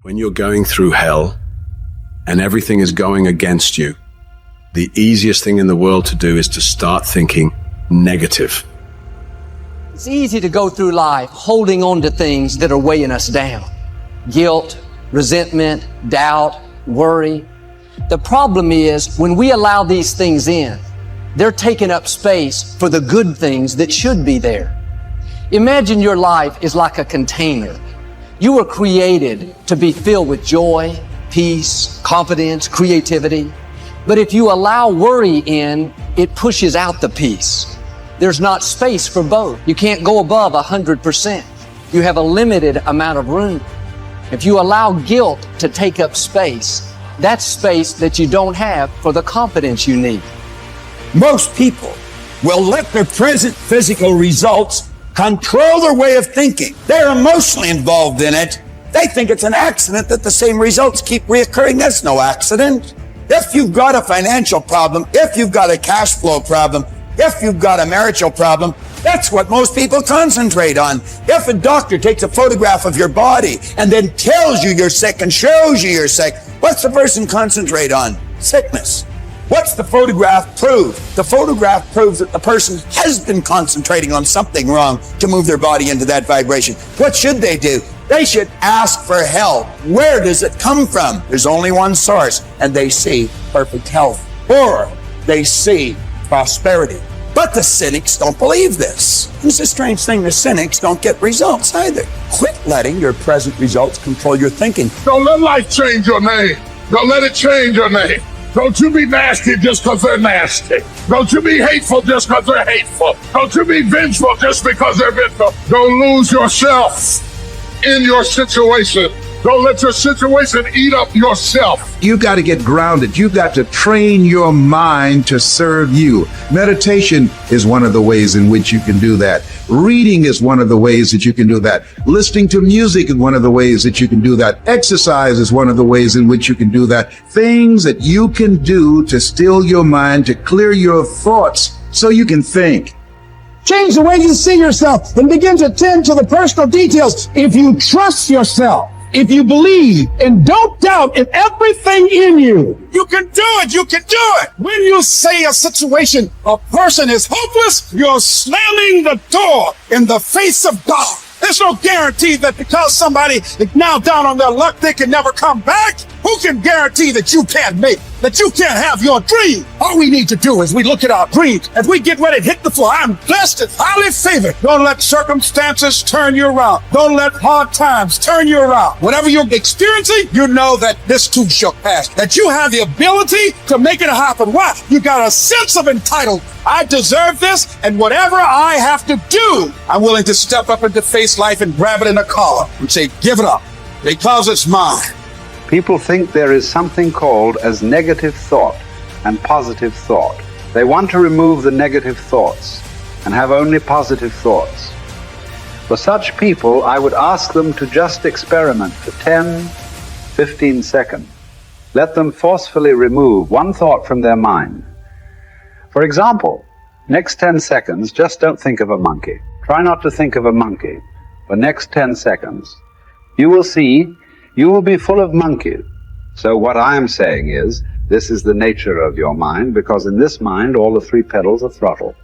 When you're going through hell and everything is going against you, the easiest thing in the world to do is to start thinking negative. It's easy to go through life holding on to things that are weighing us down. Guilt, resentment, doubt, worry. The problem is when we allow these things in, they're taking up space for the good things that should be there. Imagine your life is like a container. You were created to be filled with joy, peace, confidence, creativity. But if you allow worry in, it pushes out the peace. There's not space for both. You can't go above 100%. You have a limited amount of room. If you allow guilt to take up space, that's space that you don't have for the confidence you need. Most people will let their present physical results control their way of thinking. They're emotionally involved in it. They think it's an accident that the same results keep reoccurring. That's no accident. If you've got a financial problem, if you've got a cash flow problem, if you've got a marital problem, that's what most people concentrate on. If a doctor takes a photograph of your body and then tells you you're sick and shows you you're sick, what's the person concentrate on? Sickness. What's the photograph prove? The photograph proves that the person has been concentrating on something wrong to move their body into that vibration. What should they do? They should ask for help. Where does it come from? There's only one source, and they see perfect health, or they see prosperity. But the cynics don't believe this. It's a strange thing, the cynics don't get results either. Quit letting your present results control your thinking. Don't let life change your name. Don't let it change your name. Don't you be nasty just because they're nasty. Don't you be hateful just because they're hateful. Don't you be vengeful just because they're vengeful. Don't lose yourself in your situation. Don't let your situation eat up yourself. You got to get grounded. You got to train your mind to serve you. Meditation is one of the ways in which you can do that. Reading is one of the ways that you can do that. Listening to music is one of the ways that you can do that. Exercise is one of the ways in which you can do that. Things that you can do to still your mind, to clear your thoughts so you can think. Change the way you see yourself and begin to tend to the personal details. If you trust yourself, if you believe and don't doubt in everything in you, you can do it. You can do it. When you say a situation, a person is hopeless, you're slamming the door in the face of God. There's no guarantee that because somebody is now down on their luck, they can never come back. Who can guarantee that you can't make, that you can't have your dream? All we need to do is we look at our dreams. As we get ready to hit the floor, I'm blessed and highly favored. Don't let circumstances turn you around. Don't let hard times turn you around. Whatever you're experiencing, you know that this too shall pass. That you have the ability to make it happen. Why? You got a sense of entitlement. I deserve this, and whatever I have to do, I'm willing to step up and to face life and grab it in a collar and say, give it up, because it's mine. People think there is something called as negative thought and positive thought. They want to remove the negative thoughts and have only positive thoughts. For such people, I would ask them to just experiment for 10, 15 seconds. Let them forcefully remove one thought from their mind. For example, next 10 seconds, just don't think of a monkey. Try not to think of a monkey. For next 10 seconds, you will see you will be full of monkeys. So what I'm saying is, this is the nature of your mind, because in this mind, all the three pedals are throttle.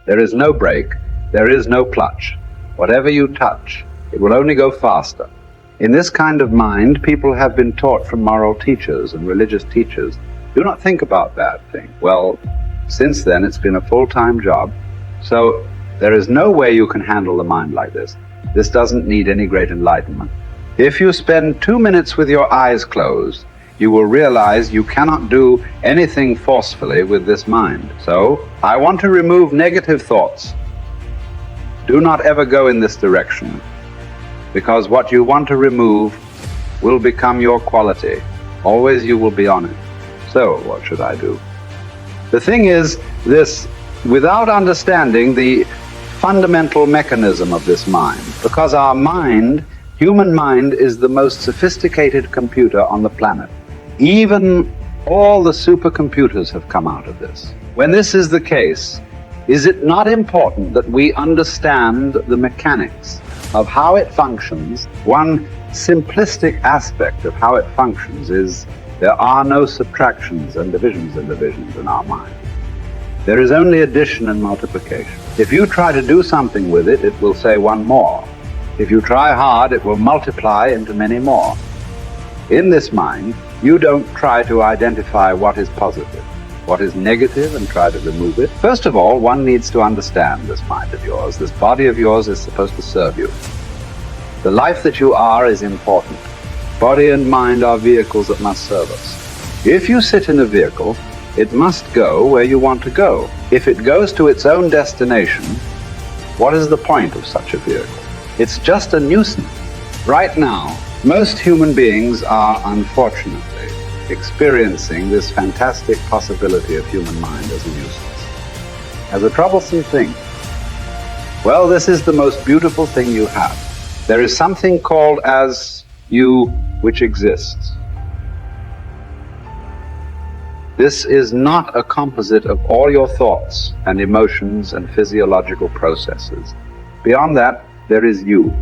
There is no brake, there is no clutch. Whatever you touch, it will only go faster. In this kind of mind, people have been taught from moral teachers and religious teachers, do not think about bad things. Well, since then, it's been a full-time job. So there is no way you can handle the mind like this. This doesn't need any great enlightenment. If you spend 2 minutes with your eyes closed, you will realize you cannot do anything forcefully with this mind. So, I want to remove negative thoughts. Do not ever go in this direction, because what you want to remove will become your quality. Always you will be on it. So, what should I do? The thing is this, without understanding the fundamental mechanism of this mind, because our mind, human mind, is the most sophisticated computer on the planet. Even all the supercomputers have come out of this. When this is the case, is it not important that we understand the mechanics of how it functions? One simplistic aspect of how it functions is there are no subtractions and divisions in our mind. There is only addition and multiplication. If you try to do something with it, it will say one more. If you try hard, it will multiply into many more. In this mind, you don't try to identify what is positive, what is negative, and try to remove it. First of all, one needs to understand this mind of yours. This body of yours is supposed to serve you. The life that you are is important. Body and mind are vehicles that must serve us. If you sit in a vehicle, it must go where you want to go. If it goes to its own destination, what is the point of such a vehicle? It's just a nuisance. Right now, most human beings are unfortunately experiencing this fantastic possibility of human mind as a nuisance, as a troublesome thing. Well, this is the most beautiful thing you have. There is something called as you which exists. This is not a composite of all your thoughts and emotions and physiological processes. Beyond that, there is you.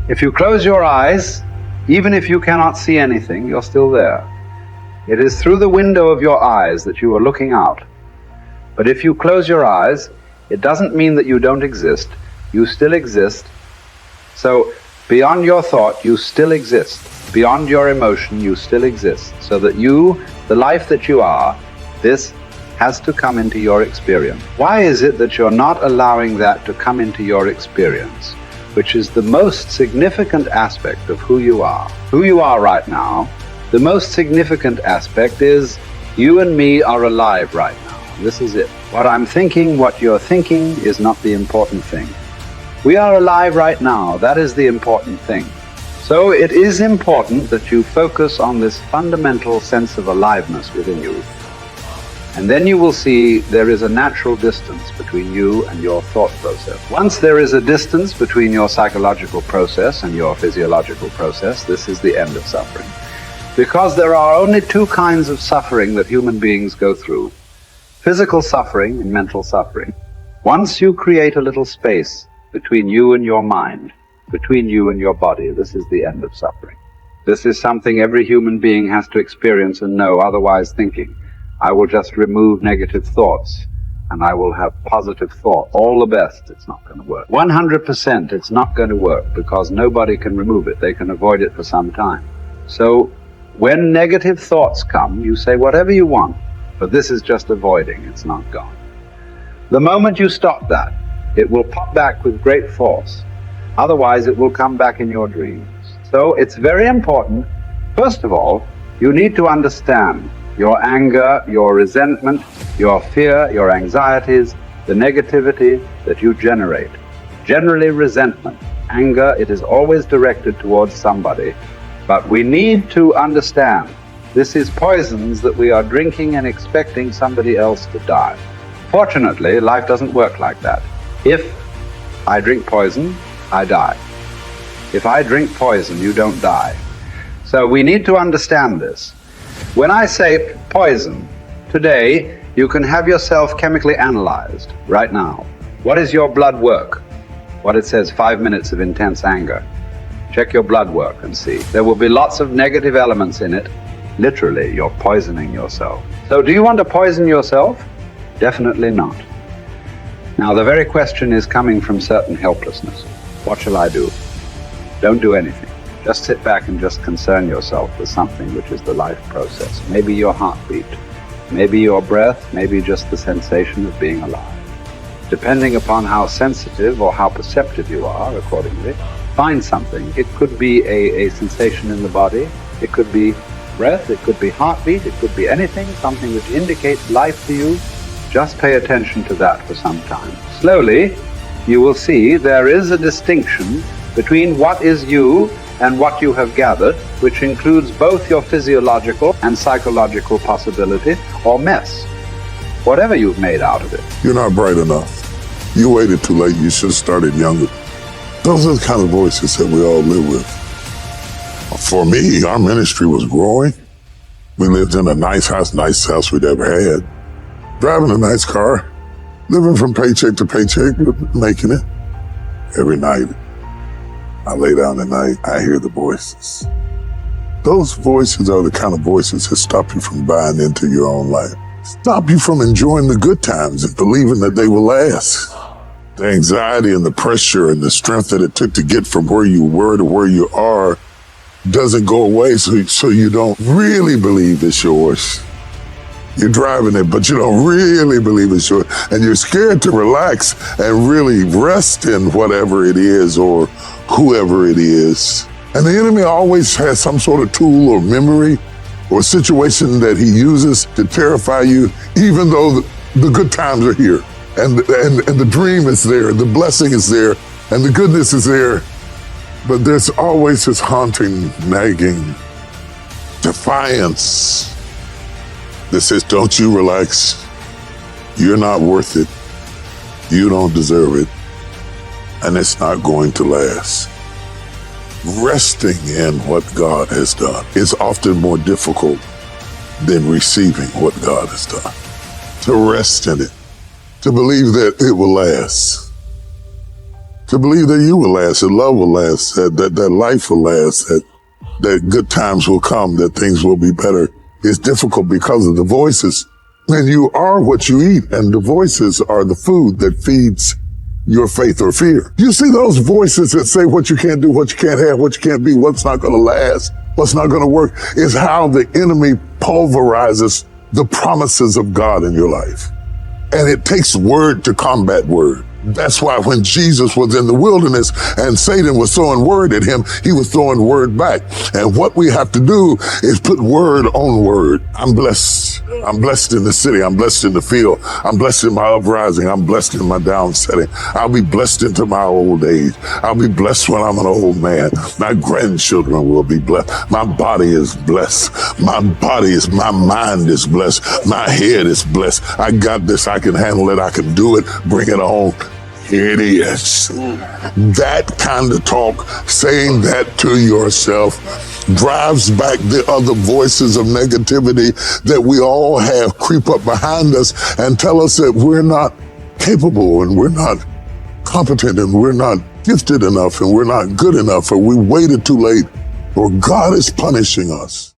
If you close your eyes, even if you cannot see anything, you're still there. It is through the window of your eyes that you are looking out. But if you close your eyes, it doesn't mean that you don't exist. You still exist. So beyond your thought, you still exist. Beyond your emotion, you still exist. So that you, the life that you are, this has to come into your experience. Why is it that you're not allowing that to come into your experience, which is the most significant aspect of who you are? Who you are right now, the most significant aspect is you and me are alive right now. This is it. What I'm thinking, what you're thinking is not the important thing. We are alive right now. That is the important thing. So it is important that you focus on this fundamental sense of aliveness within you. And then you will see there is a natural distance between you and your thought process. Once there is a distance between your psychological process and your physiological process, this is the end of suffering. Because there are only two kinds of suffering that human beings go through: physical suffering and mental suffering. Once you create a little space between you and your mind, between you and your body, this is the end of suffering. This is something every human being has to experience and know, otherwise thinking, I will just remove negative thoughts and I will have positive thoughts. All the best, it's not going to work. 100% it's not going to work, because nobody can remove it. They can avoid it for some time. So when negative thoughts come, you say whatever you want, but this is just avoiding, it's not gone. The moment you stop that, it will pop back with great force. Otherwise, it will come back in your dreams. So it's very important, first of all, you need to understand your anger, your resentment, your fear, your anxieties, the negativity that you generate. Generally resentment, anger, it is always directed towards somebody. But we need to understand this is poisons that we are drinking and expecting somebody else to die. Fortunately, life doesn't work like that. If I drink poison, I die. If I drink poison, you don't die. So we need to understand this. When I say poison, today you can have yourself chemically analyzed right now. What is your blood work? What it says, 5 minutes of intense anger. Check your blood work and see. There will be lots of negative elements in it. Literally, you're poisoning yourself. So do you want to poison yourself? Definitely not. Now, the very question is coming from certain helplessness. What shall I do? Don't do anything. Just sit back and just concern yourself with something which is the life process. Maybe your heartbeat, maybe your breath, maybe just the sensation of being alive. Depending upon how sensitive or how perceptive you are, accordingly, find something. It could be a sensation in the body, it could be breath, it could be heartbeat, it could be anything, something which indicates life to you. Just pay attention to that for some time. Slowly, you will see there is a distinction between what is you and what you have gathered, which includes both your physiological and psychological possibility or mess, whatever you've made out of it. You're not bright enough. You waited too late. You should have started younger. Those are the kind of voices that we all live with. For me, our ministry was growing. We lived in a nice house we'd ever had. Driving a nice car, living from paycheck to paycheck, but making it every night. I lay down at night, I hear the voices. Those voices are the kind of voices that stop you from buying into your own life. Stop you from enjoying the good times and believing that they will last. The anxiety and the pressure and the strength that it took to get from where you were to where you are doesn't go away, so you don't really believe it's yours. You're driving it, but you don't really believe it's yours. And you're scared to relax and really rest in whatever it is or whoever it is. And the enemy always has some sort of tool or memory or situation that he uses to terrify you, even though the good times are here. And the dream is there, the blessing is there, and the goodness is there. But there's always this haunting, nagging defiance that says, don't you relax. You're not worth it. You don't deserve it. And it's not going to last. Resting in what God has done is often more difficult than receiving what God has done. To rest in it. To believe that it will last. To believe that you will last, that love will last, that life will last, that good times will come, that things will be better. It's difficult because of the voices. And you are what you eat, and the voices are the food that feeds your faith or fear. You see those voices that say what you can't do, what you can't have, what you can't be, what's not going to last, what's not going to work, is how the enemy pulverizes the promises of God in your life. And it takes word to combat word. That's why when Jesus was in the wilderness and Satan was throwing word at him, he was throwing word back. And what we have to do is put word on word. I'm blessed. I'm blessed in the city. I'm blessed in the field. I'm blessed in my uprising. I'm blessed in my downsetting. I'll be blessed into my old age. I'll be blessed when I'm an old man. My grandchildren will be blessed. My body is blessed. My mind is blessed. My head is blessed. I got this. I can handle it. I can do it. Bring it on. Here it is. That kind of talk, saying that to yourself, drives back the other voices of negativity that we all have creep up behind us and tell us that we're not capable and we're not competent and we're not gifted enough and we're not good enough or we waited too late or God is punishing us.